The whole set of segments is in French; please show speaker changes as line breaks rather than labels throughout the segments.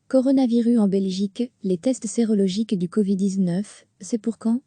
Coronavirus en Belgique, les tests sérologiques du Covid-19, c'est pour quand?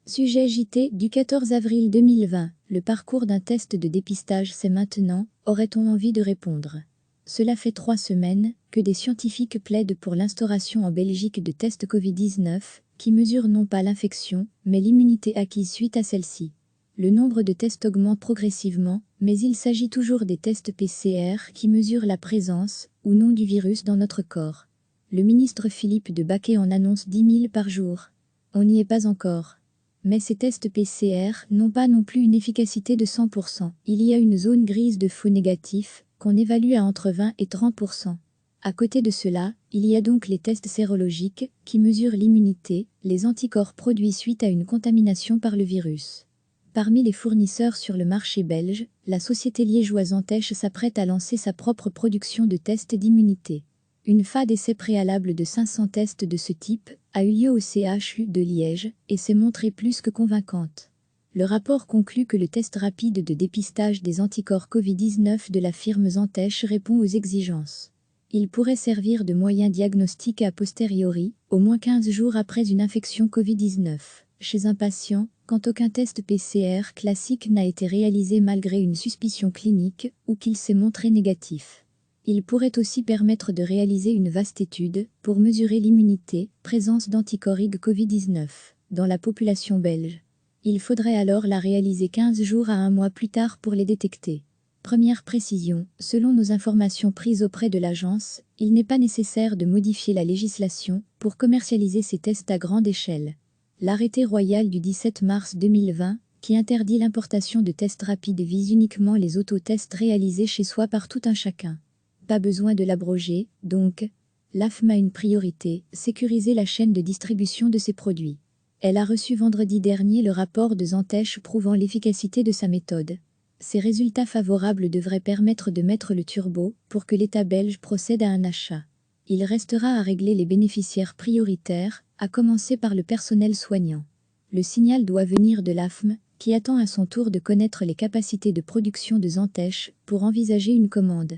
Sujet JT du 14 avril 2020. Le parcours d'un test de dépistage, c'est maintenant, aurait-on envie de répondre? Cela fait 3 semaines que des scientifiques plaident pour l'instauration en Belgique de tests Covid-19 qui mesurent non pas l'infection, mais l'immunité acquise suite à celle-ci. Le nombre de tests augmente progressivement, mais il s'agit toujours des tests PCR qui mesurent la présence ou non du virus dans notre corps. Le ministre Philippe de Baquet en annonce 10 000 par jour. On n'y est pas encore. Mais ces tests PCR n'ont pas non plus une efficacité de 100%. Il y a une zone grise de faux négatifs qu'on évalue à entre 20 et 30%. À côté de cela, il y a donc les tests sérologiques qui mesurent l'immunité, les anticorps produits suite à une contamination par le virus. Parmi les fournisseurs sur le marché belge, la société liégeoise Antech s'apprête à lancer sa propre production de tests d'immunité. Une phase d'essai préalable de 500 tests de ce type a eu lieu au CHU de Liège et s'est montrée plus que convaincante. Le rapport conclut que le test rapide de dépistage des anticorps Covid-19 de la firme Antech répond aux exigences. Il pourrait servir de moyen diagnostique a posteriori, au moins 15 jours après une infection Covid-19, chez un patient, quand aucun test PCR classique n'a été réalisé malgré une suspicion clinique ou qu'il s'est montré négatif. Il pourrait aussi permettre de réaliser une vaste étude pour mesurer l'immunité, présence d'anticorps Covid-19, dans la population belge. Il faudrait alors la réaliser 15 jours à 1 mois plus tard pour les détecter. Première précision, selon nos informations prises auprès de l'agence, il n'est pas nécessaire de modifier la législation pour commercialiser ces tests à grande échelle. L'arrêté royal du 17 mars 2020, qui interdit l'importation de tests rapides, vise uniquement les autotests réalisés chez soi par tout un chacun. Pas besoin de l'abroger, donc. L'AFM a une priorité, sécuriser la chaîne de distribution de ses produits. Elle a reçu vendredi dernier le rapport de Antech prouvant l'efficacité de sa méthode. Ces résultats favorables devraient permettre de mettre le turbo pour que l'État belge procède à un achat. Il restera à régler les bénéficiaires prioritaires, à commencer par le personnel soignant. Le signal doit venir de l'AFM, qui attend à son tour de connaître les capacités de production de Antech pour envisager une commande.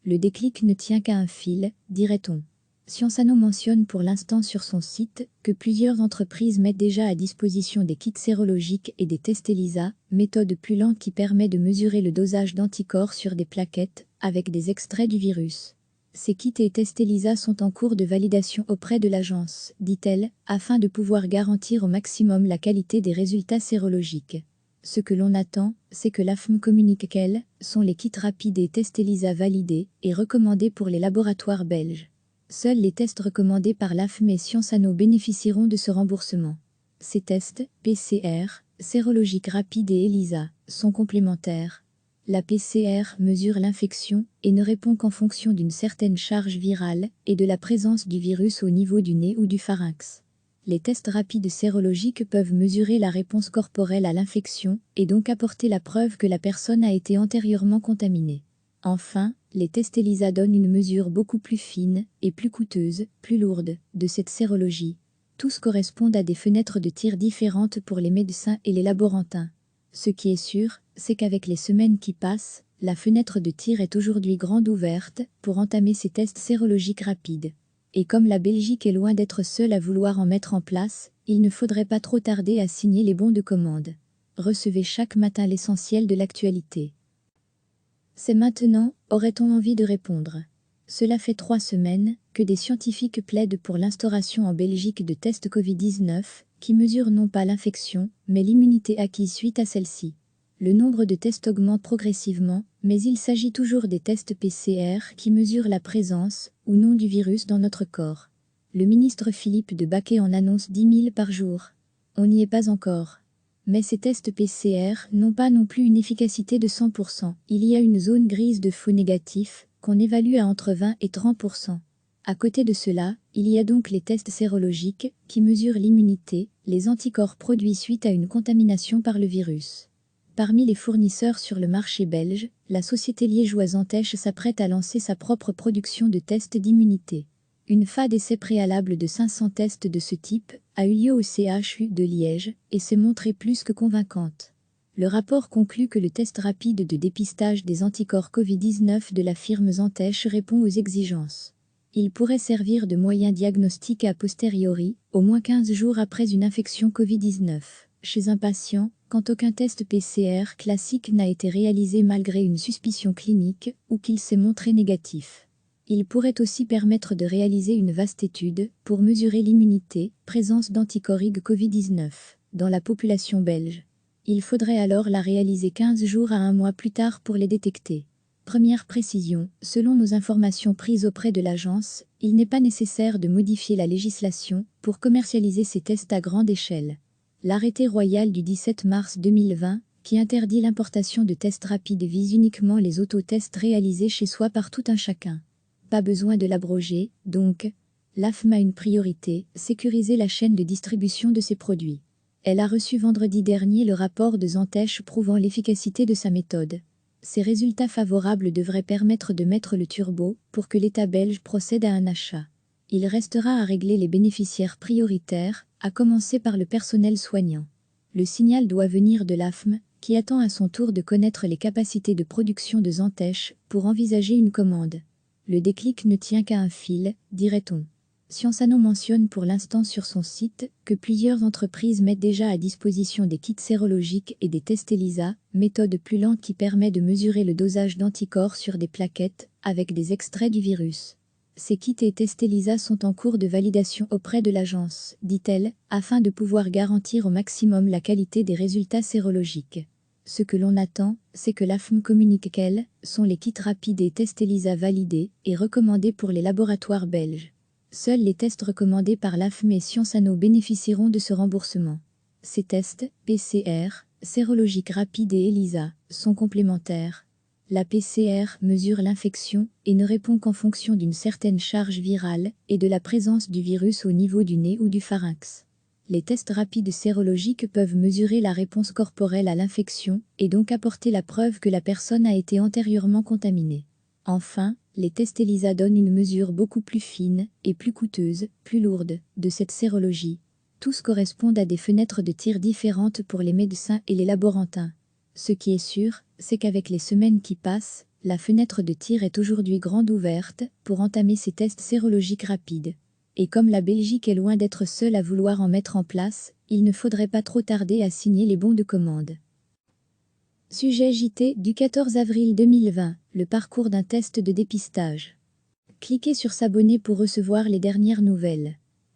Le déclic ne tient qu'à un fil, dirait-on. Science Anno mentionne pour l'instant sur son site que plusieurs entreprises mettent déjà à disposition des kits sérologiques et des tests ELISA, méthode plus lente qui permet de mesurer le dosage d'anticorps sur des plaquettes, avec des extraits du virus. Ces kits et tests ELISA sont en cours de validation auprès de l'agence, dit-elle, afin de pouvoir garantir au maximum la qualité des résultats sérologiques. Ce que l'on attend, c'est que l'AFM communique quels sont les kits rapides et tests ELISA validés et recommandés pour les laboratoires belges. Seuls les tests recommandés par l'AFM et Science Anno bénéficieront de ce remboursement. Ces tests, PCR, sérologiques rapides et ELISA, sont complémentaires. La PCR mesure l'infection et ne répond qu'en fonction d'une certaine charge virale et de la présence du virus au niveau du nez ou du pharynx. Les tests rapides sérologiques peuvent mesurer la réponse corporelle à l'infection et donc apporter la preuve que la personne a été antérieurement contaminée. Enfin, les tests ELISA donnent une mesure beaucoup plus fine et plus coûteuse, plus lourde, de cette sérologie. Tous correspondent à des fenêtres de tir différentes pour les médecins et les laborantins. Ce qui est sûr, c'est qu'avec les semaines qui passent, la fenêtre de tir est aujourd'hui grande ouverte pour entamer ces tests sérologiques rapides. Et comme la Belgique est loin d'être seule à vouloir en mettre en place, il ne faudrait pas trop tarder à signer les bons de commande. Recevez chaque matin l'essentiel de l'actualité. C'est maintenant, aurait-on envie de répondre? Cela fait 3 semaines que des scientifiques plaident pour l'instauration en Belgique de tests Covid-19 qui mesurent non pas l'infection, mais l'immunité acquise suite à celle-ci. Le nombre de tests augmente progressivement, mais il s'agit toujours des tests PCR qui mesurent la présence ou non du virus dans notre corps. Le ministre Philippe de Baquet en annonce 10 000 par jour. On n'y est pas encore. Mais ces tests PCR n'ont pas non plus une efficacité de 100%. Il y a une zone grise de faux négatifs qu'on évalue à entre 20 et 30%. À côté de cela, il y a donc les tests sérologiques qui mesurent l'immunité, les anticorps produits suite à une contamination par le virus. Parmi les fournisseurs sur le marché belge, la société liégeoise Antech s'apprête à lancer sa propre production de tests d'immunité. Une phase d'essai préalable de 500 tests de ce type a eu lieu au CHU de Liège et s'est montrée plus que convaincante. Le rapport conclut que le test rapide de dépistage des anticorps Covid-19 de la firme Antech répond aux exigences. Il pourrait servir de moyen diagnostique a posteriori, au moins 15 jours après une infection Covid-19, chez un patient, quand aucun test PCR classique n'a été réalisé malgré une suspicion clinique ou qu'il s'est montré négatif. Il pourrait aussi permettre de réaliser une vaste étude pour mesurer l'immunité, présence d'anticorps Covid-19, dans la population belge. Il faudrait alors la réaliser 15 jours à un mois plus tard pour les détecter. Première précision, selon nos informations prises auprès de l'agence, il n'est pas nécessaire de modifier la législation pour commercialiser ces tests à grande échelle. L'arrêté royal du 17 mars 2020, qui interdit l'importation de tests rapides, vise uniquement les autotests réalisés chez soi par tout un chacun. Pas besoin de l'abroger, donc. L'AFM a une priorité, sécuriser la chaîne de distribution de ses produits. Elle a reçu vendredi dernier le rapport de Zantech prouvant l'efficacité de sa méthode. Ces résultats favorables devraient permettre de mettre le turbo pour que l'État belge procède à un achat. Il restera à régler les bénéficiaires prioritaires, à commencer par le personnel soignant. Le signal doit venir de l'AFM, qui attend à son tour de connaître les capacités de production de Zantech pour envisager une commande. Le déclic ne tient qu'à un fil, dirait-on. Science Anno mentionne pour l'instant sur son site que plusieurs entreprises mettent déjà à disposition des kits sérologiques et des tests ELISA, méthode plus lente qui permet de mesurer le dosage d'anticorps sur des plaquettes avec des extraits du virus. Ces kits et tests ELISA sont en cours de validation auprès de l'agence, dit-elle, afin de pouvoir garantir au maximum la qualité des résultats sérologiques. Ce que l'on attend, c'est que l'AFM communique quels sont les kits rapides et tests ELISA validés et recommandés pour les laboratoires belges. Seuls les tests recommandés par l'AFM et Science Anno bénéficieront de ce remboursement. Ces tests, PCR, sérologiques rapides et ELISA, sont complémentaires. La PCR mesure l'infection et ne répond qu'en fonction d'une certaine charge virale et de la présence du virus au niveau du nez ou du pharynx. Les tests rapides sérologiques peuvent mesurer la réponse corporelle à l'infection et donc apporter la preuve que la personne a été antérieurement contaminée. Enfin, les tests ELISA donnent une mesure beaucoup plus fine et plus coûteuse, plus lourde, de cette sérologie. Tous correspondent à des fenêtres de tir différentes pour les médecins et les laborantins. Ce qui est sûr, c'est qu'avec les semaines qui passent, la fenêtre de tir est aujourd'hui grande ouverte pour entamer ces tests sérologiques rapides. Et comme la Belgique est loin d'être seule à vouloir en mettre en place, il ne faudrait pas trop tarder à signer les bons de commande. Sujet JT du 14 avril 2020, le parcours d'un test de dépistage. Cliquez sur s'abonner pour recevoir les dernières nouvelles.